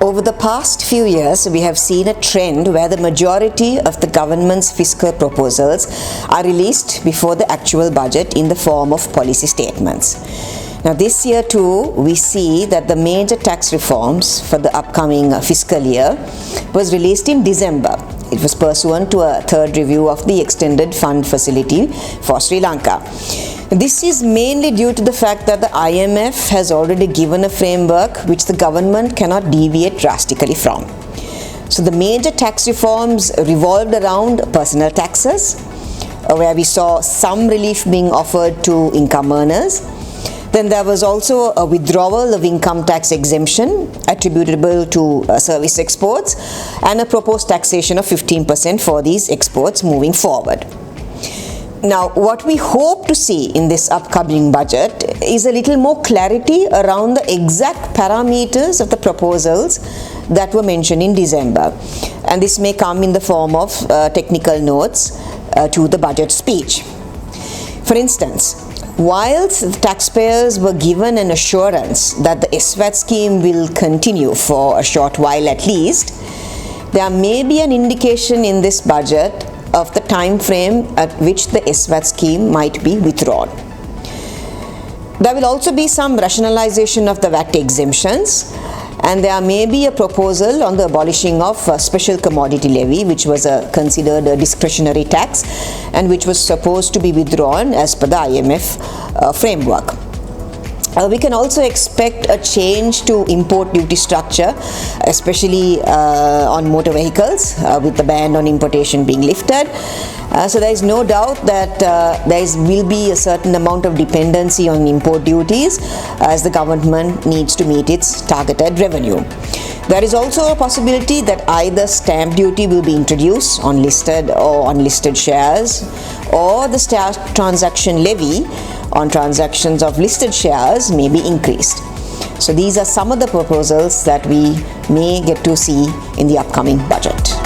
Over the past few years, we have seen a trend where the majority of the government's fiscal proposals are released before the actual budget in the form of policy statements. Now this year too, we see that the major tax reforms for the upcoming fiscal year was released in December. It was pursuant to a third review of the extended fund facility for Sri Lanka. This is mainly due to the fact that the IMF has already given a framework which the government cannot deviate drastically from. So the major tax reforms revolved around personal taxes, where we saw some relief being offered to income earners. Then there was also a withdrawal of income tax exemption attributable to service exports and a proposed taxation of 15% for these exports moving forward. Now, what we hope to see in this upcoming budget is a little more clarity around the exact parameters of the proposals that were mentioned in December. And this may come in the form of technical notes to the budget speech. For instance, whilst the taxpayers were given an assurance that the SVAT scheme will continue for a short while at least, there may be an indication in this budget of the time frame at which the SVAT scheme might be withdrawn. There will also be some rationalization of the VAT exemptions, and there may be a proposal on the abolishing of special commodity levy, which was considered a discretionary tax and which was supposed to be withdrawn as per the IMF framework. We can also expect a change to import duty structure, especially on motor vehicles, with the ban on importation being lifted. So there is no doubt that will be a certain amount of dependency on import duties as the government needs to meet its targeted revenue. There is also a possibility that either stamp duty will be introduced on listed or unlisted shares, or the transaction levy on transactions of listed shares may be increased. So these are some of the proposals that we may get to see in the upcoming budget.